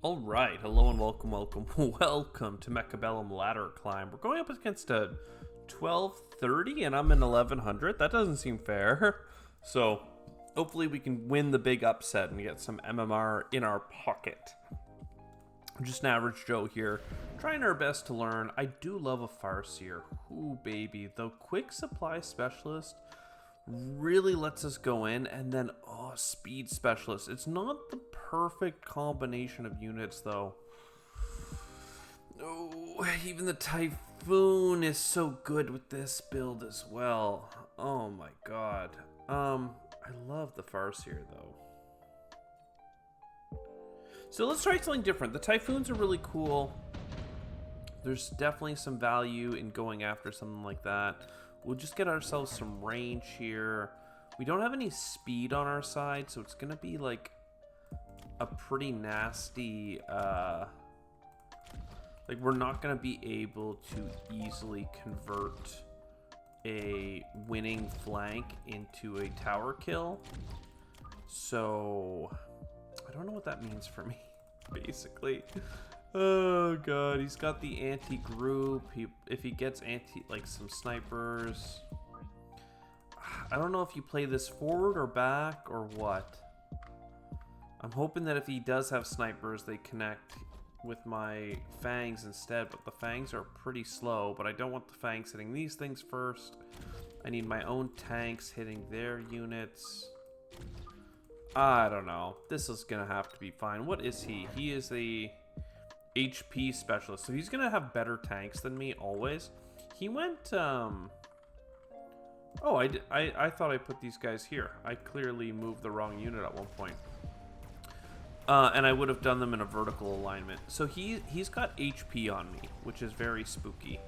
All right, hello and welcome, welcome to Mechabellum Ladder Climb. We're going up against a 1230 and I'm in 1100. That doesn't seem fair. So hopefully we can win the big upset and get some MMR in our pocket. I'm just an average Joe here, trying our best to learn. I do love a Farseer. Ooh, baby. The quick supply specialist really lets us go in, and then speed specialist. It's not the perfect combination of units though. Oh, even the Typhoon is so good with this build as well. Oh my god. I love the Farseer though. So let's try something different. The Typhoons are really cool. There's definitely some value in going after something like that. We'll just get ourselves some range here. We don't have any speed on our side, so it's going to be like a pretty nasty... like, we're not going to be able to easily convert a winning flank into a tower kill. So, I don't know what that means for me, basically. Oh god, he's got the anti-group. If he gets like some snipers, I don't know if you play this forward or back or what. I'm hoping that if he does have snipers, they connect with my fangs instead, but the fangs are pretty slow. But I don't want the fangs hitting these things first. I need my own tanks hitting their units. I don't know. This is gonna have to be fine. What is he? He is the HP specialist, so he's gonna have better tanks than me always. He went oh, I thought I put these guys here. I clearly moved the wrong unit at one point, and I would have done them in a vertical alignment. So he's got HP on me, which is very spooky.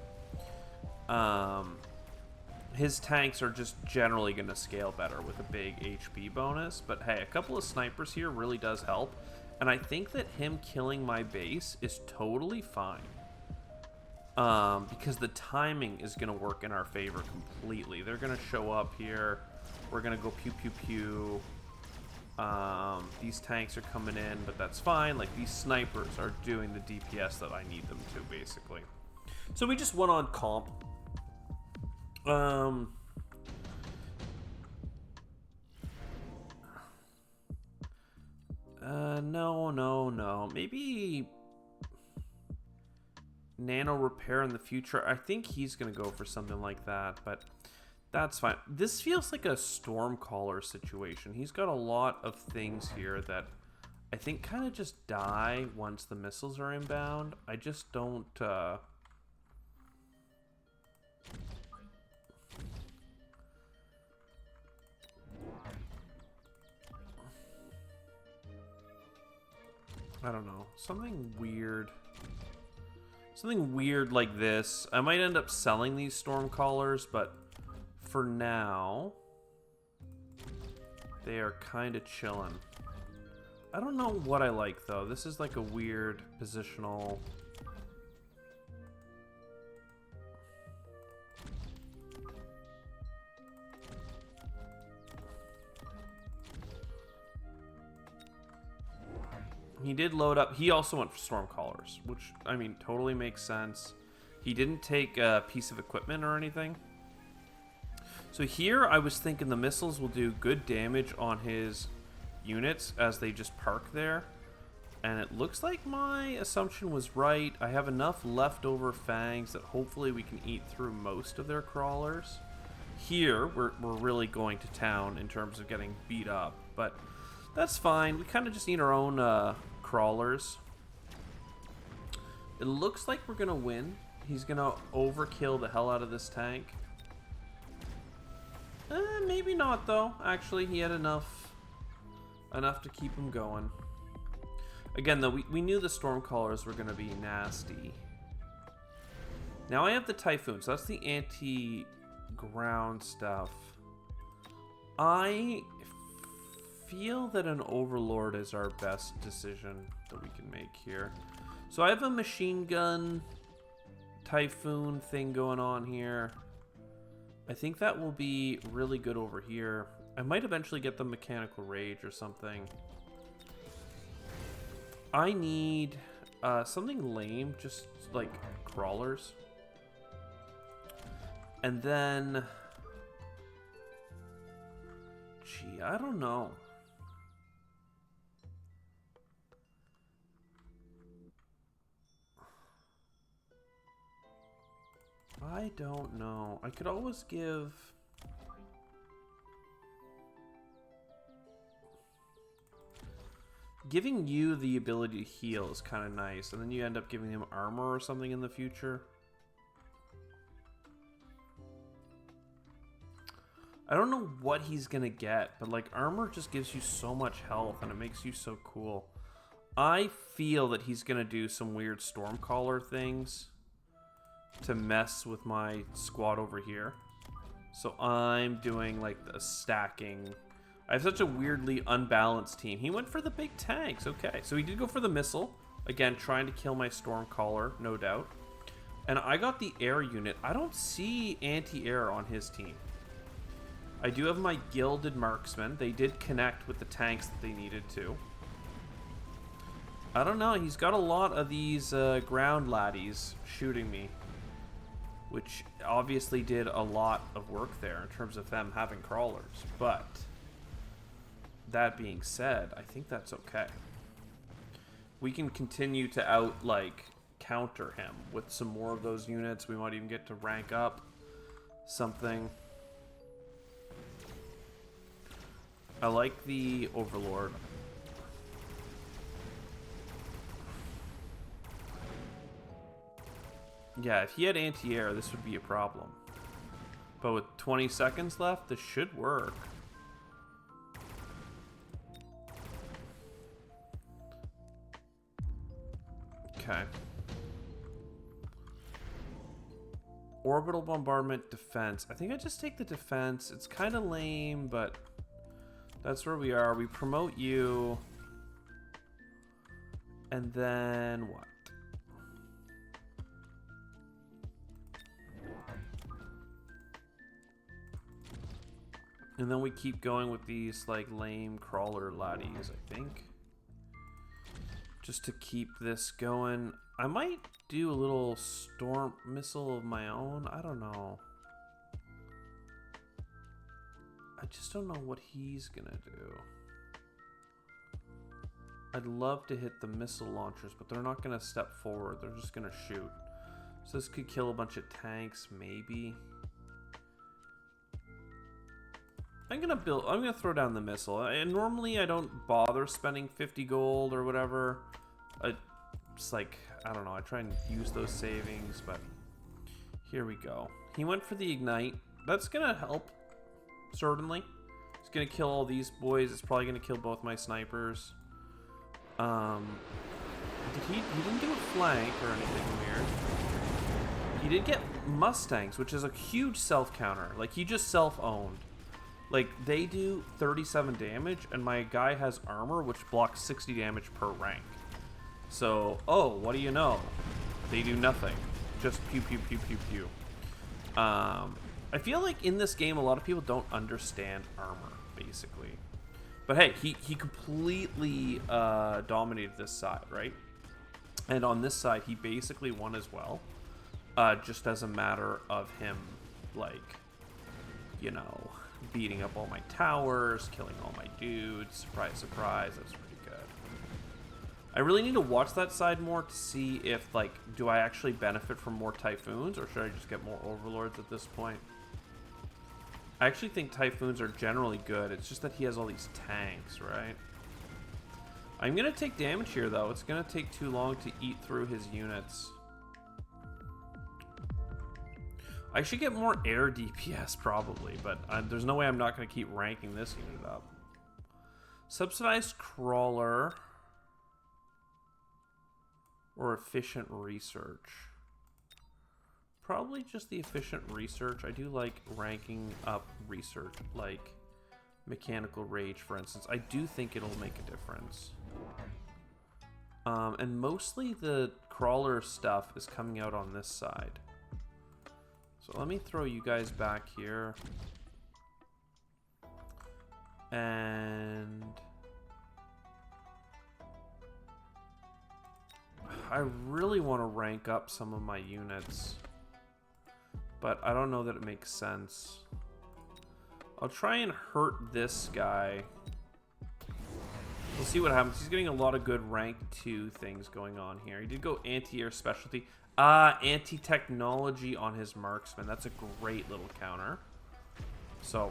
His tanks are just generally gonna scale better with a big HP bonus, but hey, a couple of snipers here really does help. And I think that him killing my base is totally fine. Because the timing is going to work in our favor completely. They're going to show up here. We're going to go pew pew pew. These tanks are coming in, but that's fine. Like, these snipers are doing the DPS that I need them to, basically. So we just went on comp. No. Maybe nano repair in the future. I think he's going to go for something like that, but that's fine. This feels like a Stormcaller situation. He's got a lot of things here that I think kind of just die once the missiles are inbound. I just don't... I don't know. Something weird like this. I might end up selling these Stormcallers, but for now, they are kind of chilling. I don't know what I like, though. This is like a weird positional... He did load up. He also went for Stormcallers, which, I mean, totally makes sense. He didn't take a piece of equipment or anything. So here, I was thinking the missiles will do good damage on his units as they just park there. And it looks like my assumption was right. I have enough leftover fangs that hopefully we can eat through most of their crawlers. Here, we're really going to town in terms of getting beat up, but... that's fine. We kind of just need our own crawlers. It looks like we're going to win. He's going to overkill the hell out of this tank. Maybe not, though. Actually, he had enough to keep him going. Again, though, we knew the Stormcallers were going to be nasty. Now I have the Typhoon, so that's the anti-ground stuff. I feel that an Overlord is our best decision that we can make here. So I have a machine gun Typhoon thing going on here. I think that will be really good over here. I might eventually get the Mechanical Rage or something. I need something lame, just like crawlers. And then... Gee, I don't know. I don't know. I could always give... Giving you the ability to heal is kind of nice, and then you end up giving him armor or something in the future. I don't know what he's gonna get, but like armor just gives you so much health and it makes you so cool. I feel that he's gonna do some weird Stormcaller things to mess with my squad over here. So I'm doing like the stacking. I have such a weirdly unbalanced team. He went for the big tanks. Okay, so he did go for the missile. Again, trying to kill my Stormcaller, no doubt. And I got the air unit. I don't see anti-air on his team. I do have my Gilded Marksmen. They did connect with the tanks that they needed to. I don't know. He's got a lot of these ground laddies shooting me, which obviously did a lot of work there in terms of them having crawlers. But that being said, I think that's okay. We can continue to counter him with some more of those units. We might even get to rank up something. I like the Overlord. Yeah, if he had anti-air, this would be a problem. But with 20 seconds left, this should work. Okay. Orbital bombardment, defense. I think I just take the defense. It's kind of lame, but that's where we are. We promote you. And then what? And then we keep going with these like lame crawler laddies, I think. Just to keep this going. I might do a little storm missile of my own. I don't know. I just don't know what he's gonna do. I'd love to hit the missile launchers, but they're not gonna step forward. They're just gonna shoot. So this could kill a bunch of tanks, maybe. I'm gonna throw down the missile. And normally I don't bother spending 50 gold or whatever. It's like, I don't know, I try and use those savings, but here we go. He went for the ignite. That's gonna help, certainly. It's gonna kill all these boys. It's probably gonna kill both my snipers. He didn't do a flank or anything weird. He did get Mustangs, which is a huge self-counter. Like, he just self-owned. Like, they do 37 damage, and my guy has armor, which blocks 60 damage per rank. So, oh, what do you know? They do nothing. Just pew, pew, pew, pew, pew. I feel like in this game, a lot of people don't understand armor, basically. But hey, he completely dominated this side, right? And on this side, he basically won as well. Just as a matter of him, like, you know, beating up all my towers, killing all my dudes. Surprise, surprise. That's pretty good. I really need to watch that side more to see if, like, do I actually benefit from more Typhoons, or should I just get more Overlords at this point? I actually think Typhoons are generally good. It's just that he has all these tanks, right? I'm going to take damage here, though. It's going to take too long to eat through his units. I should get more air DPS, probably, but there's no way I'm not going to keep ranking this unit up. Subsidized Crawler or Efficient Research. Probably just the Efficient Research. I do like ranking up research, like Mechanical Rage, for instance. I do think it'll make a difference. And mostly the Crawler stuff is coming out on this side. So let me throw you guys back here. And I really want to rank up some of my units, but I don't know that it makes sense. I'll try and hurt this guy. We'll see what happens. He's getting a lot of good rank 2 things going on here. He did go anti-air specialty. Anti-technology on his marksman. That's a great little counter. So,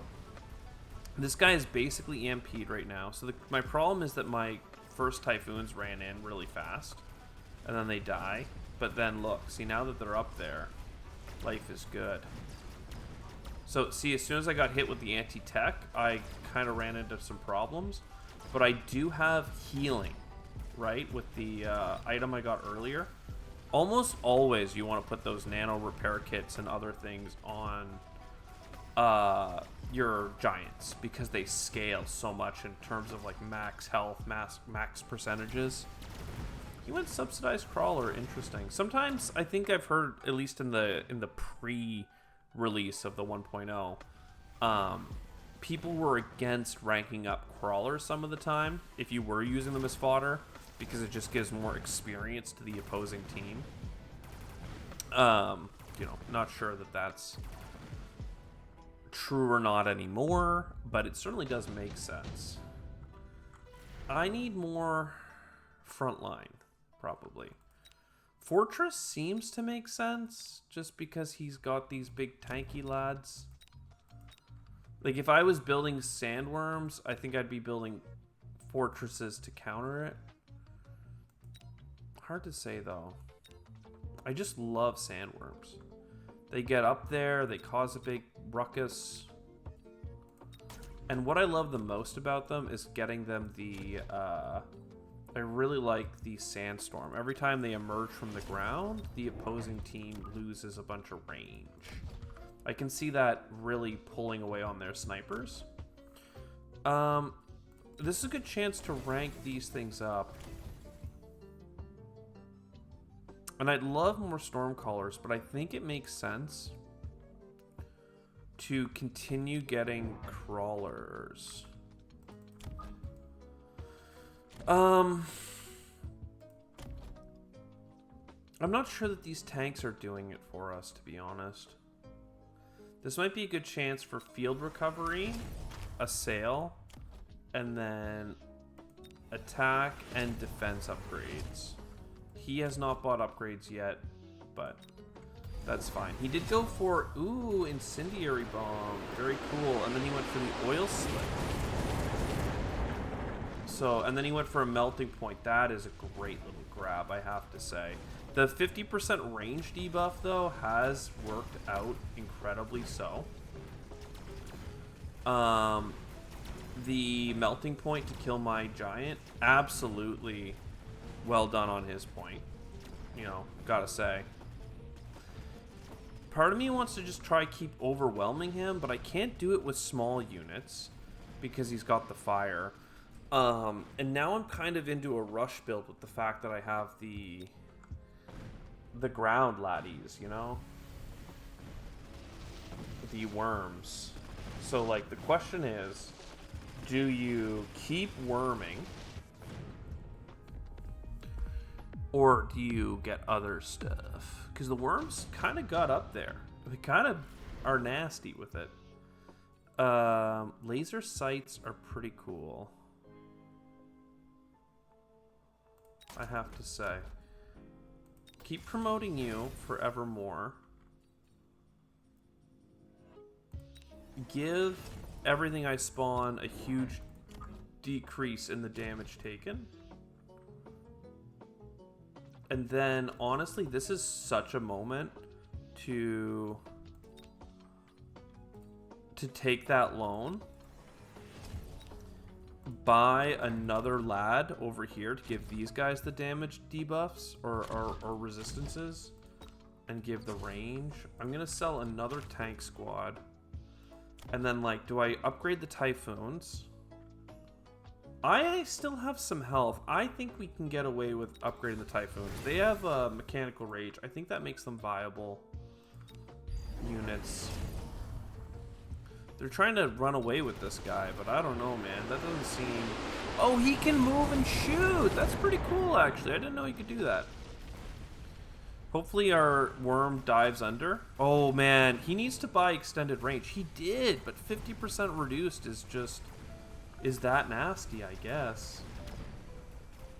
this guy is basically EMP'd right now. So my problem is that my first Typhoons ran in really fast. And then they die. But then look, see, now that they're up there, life is good. So, see, as soon as I got hit with the anti-tech, I kind of ran into some problems. But I do have healing, right, with the item I got earlier. Almost always you want to put those nano repair kits and other things on your giants because they scale so much in terms of like max health, max percentages. He went subsidized crawler, interesting. Sometimes I think I've heard, at least in the pre-release of the 1.0, people were against ranking up crawlers some of the time if you were using them as fodder because it just gives more experience to the opposing team. You know, not sure that that's true or not anymore, but it certainly does make sense. I need more frontline, probably. Fortress seems to make sense just because he's got these big tanky lads. Like, if I was building sandworms, I think I'd be building fortresses to counter it. Hard to say, though. I just love sandworms. They get up there, they cause a big ruckus. And what I love the most about them is getting them the... I really like the sandstorm. Every time they emerge from the ground, the opposing team loses a bunch of range. I can see that really pulling away on their snipers. This is a good chance to rank these things up. And I'd love more Stormcallers, but I think it makes sense to continue getting crawlers. I'm not sure that these tanks are doing it for us, to be honest. This might be a good chance for field recovery, assail, and then attack and defense upgrades. He has not bought upgrades yet, but that's fine. He did go for, ooh, incendiary bomb. Very cool. And then he went for the oil slick. So, and then he went for a melting point. That is a great little grab, I have to say. The 50% range debuff, though, has worked out incredibly so. The melting point to kill my giant, absolutely well done on his point. You know, gotta say. Part of me wants to just try keep overwhelming him, but I can't do it with small units because he's got the fire. And now I'm kind of into a rush build with the fact that I have the ground laddies, you know? The worms. So, like, the question is, do you keep worming? Or do you get other stuff? Because the worms kind of got up there. They kind of are nasty with it. Laser sights are pretty cool, I have to say. Keep promoting you forevermore. Give everything I spawn a huge decrease in the damage taken. And then, honestly, this is such a moment to take that loan. Buy another lad over here to give these guys the damage debuffs or resistances. And give the range. I'm going to sell another tank squad. And then, like, do I upgrade the Typhoons? I still have some health. I think we can get away with upgrading the Typhoons. They have mechanical rage. I think that makes them viable units. They're trying to run away with this guy, but I don't know, man. That doesn't seem... Oh, he can move and shoot! That's pretty cool, actually. I didn't know he could do that. Hopefully our worm dives under. Oh man, he needs to buy extended range. He did, but 50% reduced is just... is that nasty, I guess.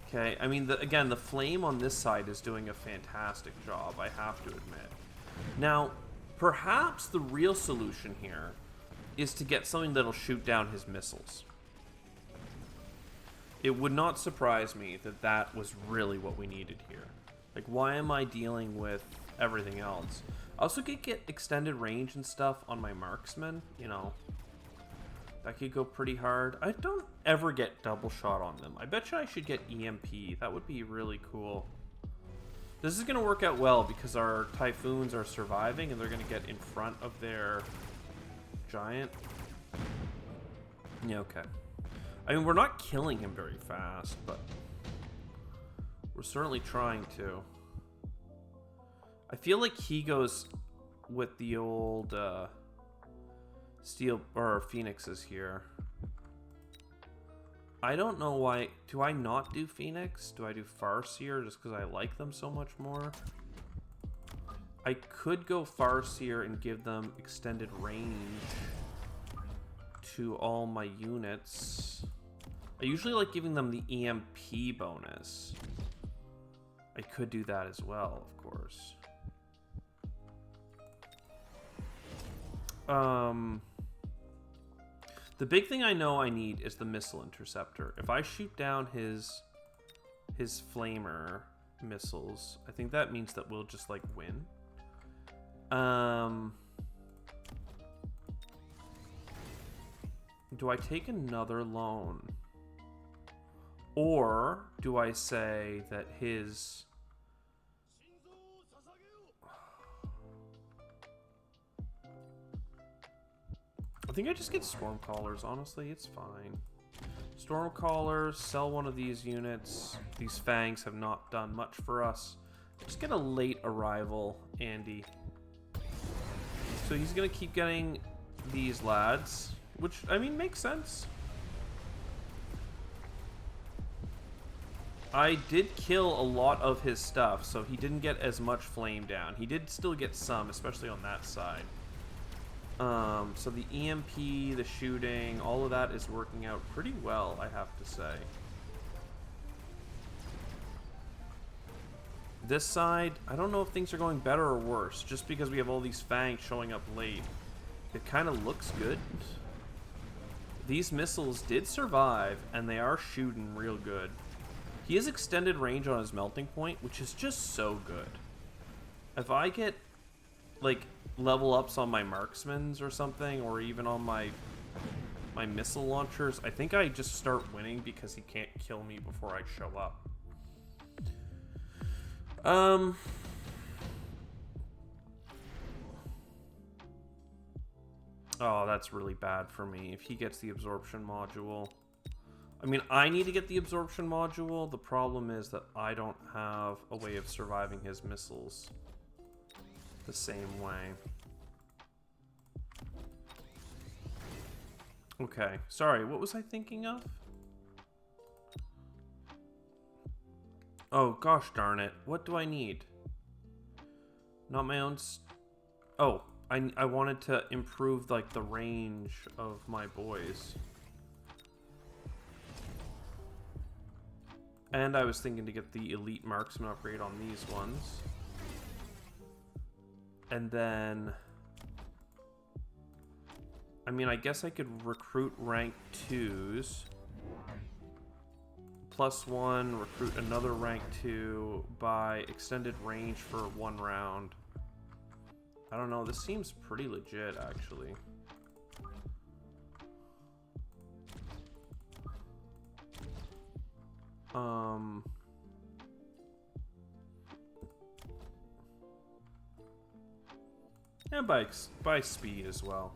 Okay, I mean, again, the flame on this side is doing a fantastic job, I have to admit. Now, perhaps the real solution here is to get something that'll shoot down his missiles. It would not surprise me that that was really what we needed here. Like, why am I dealing with everything else? I also could get extended range and stuff on my marksman, you know. That could go pretty hard. I don't ever get double shot on them. I bet you I should get EMP. That would be really cool. This is going to work out well because our Typhoons are surviving and they're going to get in front of their giant. Yeah, okay. I mean, we're not killing him very fast, but we're certainly trying to. I feel like he goes with the old Steel or Phoenixes here. I don't know why. Do I not do Phoenix? Do I do Farseer just because I like them so much more? I could go Farseer and give them extended range to all my units. I usually like giving them the EMP bonus. I could do that as well, of course. The big thing I know I need is the missile interceptor. If I shoot down his flamer missiles, I think that means that we'll just like win. Do I take another loan? Or do I say that his... I think I just get Stormcallers, honestly, it's fine. Stormcallers, sell one of these units. These Fangs have not done much for us. Just get a late arrival, Andy. So he's gonna keep getting these lads, which, I mean, makes sense. I did kill a lot of his stuff, so he didn't get as much flame down. He did still get some, especially on that side. So the EMP, the shooting, all of that is working out pretty well, I have to say. This side, I don't know if things are going better or worse, just because we have all these Fangs showing up late. It kind of looks good. These missiles did survive, and they are shooting real good. He has extended range on his melting point, which is just so good. If I get, like, level ups on my marksmans or something, or even on my missile launchers, I think I just start winning because he can't kill me before I show up. Oh, that's really bad for me if he gets the absorption module. I mean, I need to get the absorption module. The problem is that I don't have a way of surviving his missiles the same way. Okay, sorry, what was I thinking of? Oh, gosh darn it. What do I need? Not my own... Oh, I wanted to improve, like, the range of my boys. And I was thinking to get the elite marksman upgrade on these ones. And then... I mean, I guess I could recruit rank 2s. +1, recruit another rank 2, buy extended range for 1 round. I don't know, this seems pretty legit, actually. And by speed as well.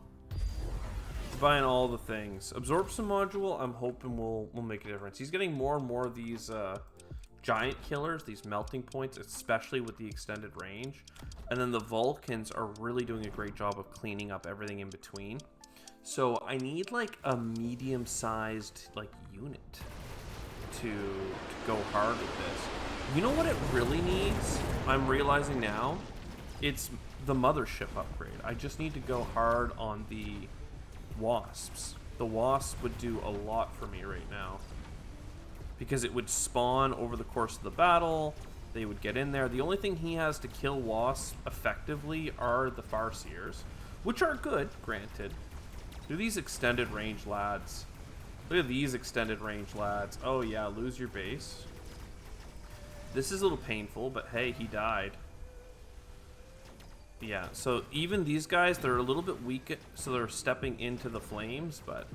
Buying all the things. Absorption module, I'm hoping will make a difference. He's getting more and more of these giant killers, these melting points, especially with the extended range. And then the Vulcans are really doing a great job of cleaning up everything in between. So I need like a medium-sized like unit to go hard with this. You know what it really needs? I'm realizing now. It's the mothership upgrade. I just need to go hard on the wasps. The wasp would do a lot for me right now. Because it would spawn over the course of the battle. They would get in there. The only thing he has to kill wasps effectively are the Farseers. Which are good, granted. Look at these extended range lads. Look at these extended range lads. Oh yeah, lose your base. This is a little painful, but hey, he died. Yeah, so even these guys, they're a little bit weak, so they're stepping into the flames, but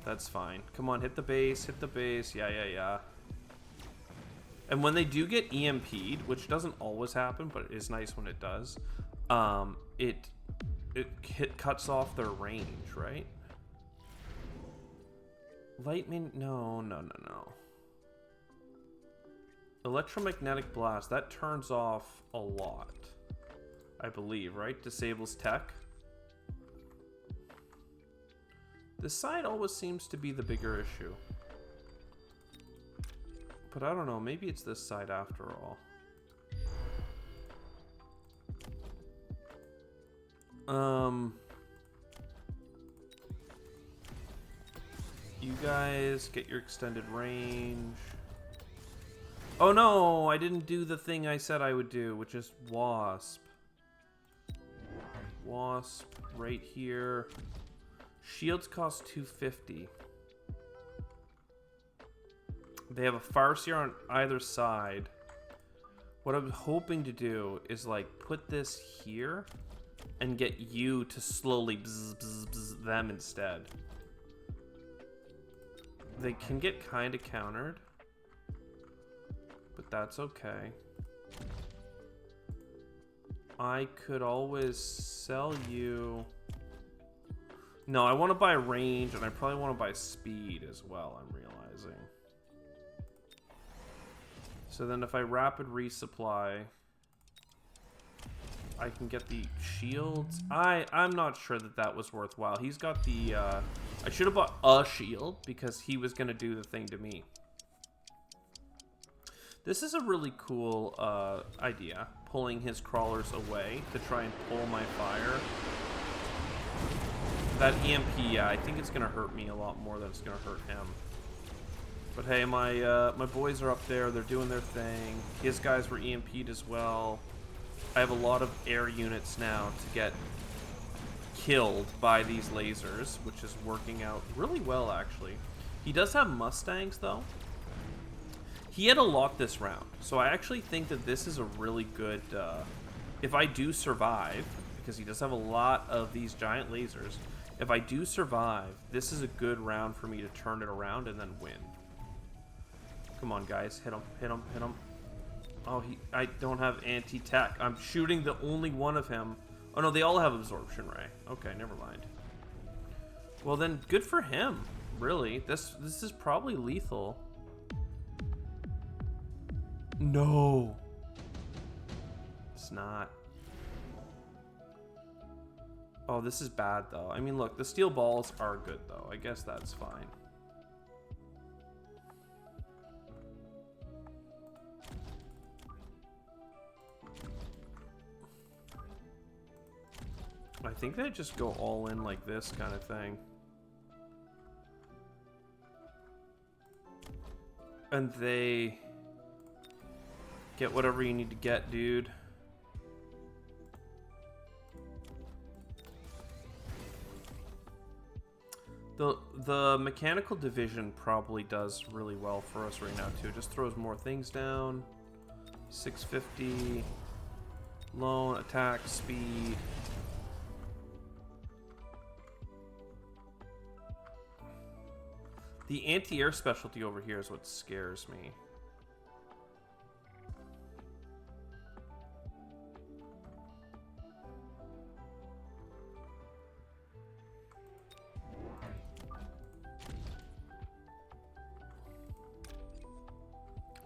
that's fine. Come on, hit the base, hit the base. Yeah, yeah, yeah. And when they do get EMP'd, which doesn't always happen, but it is nice when it does, it cuts off their range, right? Lightning, no. Electromagnetic blast, that turns off a lot, I believe, right? Disables tech. This side always seems to be the bigger issue. But I don't know, maybe it's this side after all. You guys get your extended range. Oh no, I didn't do the thing I said I would do, which is wasp. Wasp right here. Shields cost 250. They have a Farseer on either side. What I'm hoping to do is like put this here and get you to slowly bzz them instead. They can get kind of countered, but that's okay. I could always sell you. No, I want to buy range, and I probably want to buy speed as well, I'm realizing. So then if I rapid resupply, I can get the shields. I'm not sure that that was worthwhile. He's got the, I should have bought a shield because he was going to do the thing to me. This is a really cool idea, pulling his crawlers away to try and pull my fire. That EMP, yeah, I think it's going to hurt me a lot more than it's going to hurt him. But hey, my boys are up there. They're doing their thing. His guys were EMP'd as well. I have a lot of air units now to get killed by these lasers, which is working out really well, actually. He does have Mustangs, though. He had a lot this round, so I actually think that this is a really good... if I do survive, because he does have a lot of these giant lasers, if I do survive, this is a good round for me to turn it around and then win. Come on, guys. Hit him, hit him, hit him. Oh, I don't have anti-tech. I'm shooting the only one of him. Oh, no, they all have absorption ray. Okay, never mind. Well, then, good for him, really. This is probably lethal. No. It's not. Oh, this is bad, though. I mean, look, the steel balls are good, though. I guess that's fine. I think they just go all in like this kind of thing. And they get whatever you need to get, dude. The mechanical division probably does really well for us right now, too. It just throws more things down. 650. Lone, attack, speed. The anti-air specialty over here is what scares me.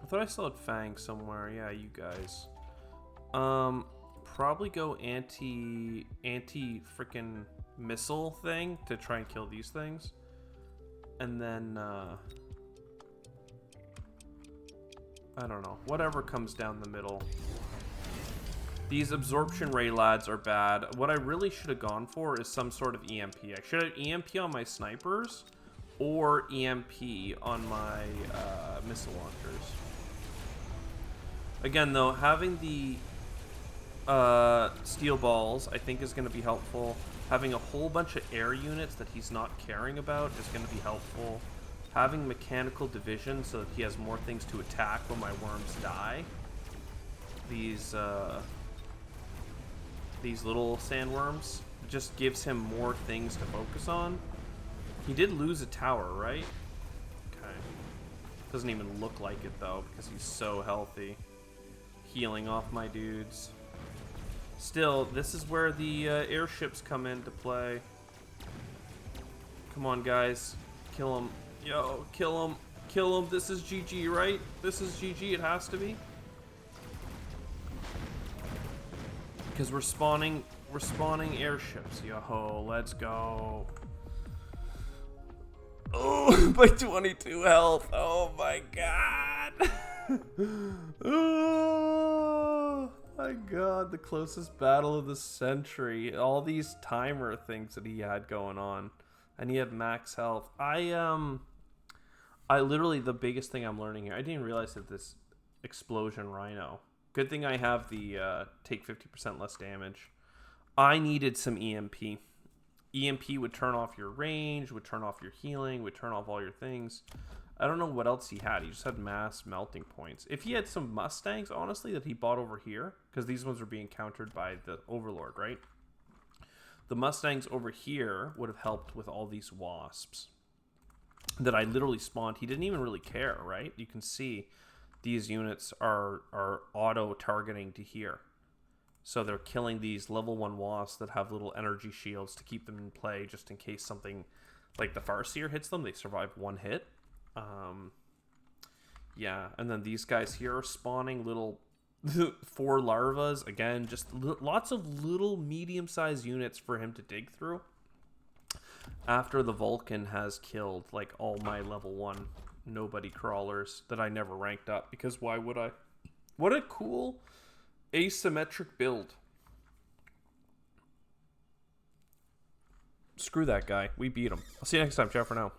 I thought I still had Fang somewhere. Yeah, you guys. Probably go anti freaking missile thing to try and kill these things. And then I don't know. Whatever comes down the middle. These absorption ray lads are bad. What I really should have gone for is some sort of EMP. I should have EMP on my snipers or EMP on my missile launchers. Again, though, having the steel balls, I think, is going to be helpful. Having a whole bunch of air units that he's not caring about is going to be helpful. Having mechanical division so that he has more things to attack when my worms die. These little sandworms just gives him more things to focus on. He did lose a tower, right? Okay. Doesn't even look like it, though, because he's so healthy. Healing off my dudes. Still, this is where the airships come into play. Come on, guys. Kill him. Yo, kill him. Kill him. This is GG, right? This is GG. It has to be. Because we're spawning airships. Yo, let's go. Oh, by 22 health. Oh my god. Oh my god, the closest battle of the century. All these timer things that he had going on. And he had max health. I literally, the biggest thing I'm learning here, I didn't realize that this explosion rhino. Good thing I have the take 50% less damage. I needed some EMP. EMP would turn off your range, would turn off your healing, would turn off all your things. I don't know what else he had. He just had mass melting points. If he had some Mustangs, honestly, that he bought over here, because these ones are being countered by the Overlord, right? The Mustangs over here would have helped with all these wasps that I literally spawned. He didn't even really care, right? You can see these units are auto-targeting to here. So they're killing these level 1 wasps that have little energy shields to keep them in play just in case something like the Farseer hits them. They survive one hit. Yeah, and then these guys here are spawning little 4 larvas. Again, just lots of little medium-sized units for him to dig through. After the Vulcan has killed like all my level 1 nobody crawlers that I never ranked up, because why would I? What a cool asymmetric build. Screw that guy. We beat him. I'll see you next time. Ciao for now.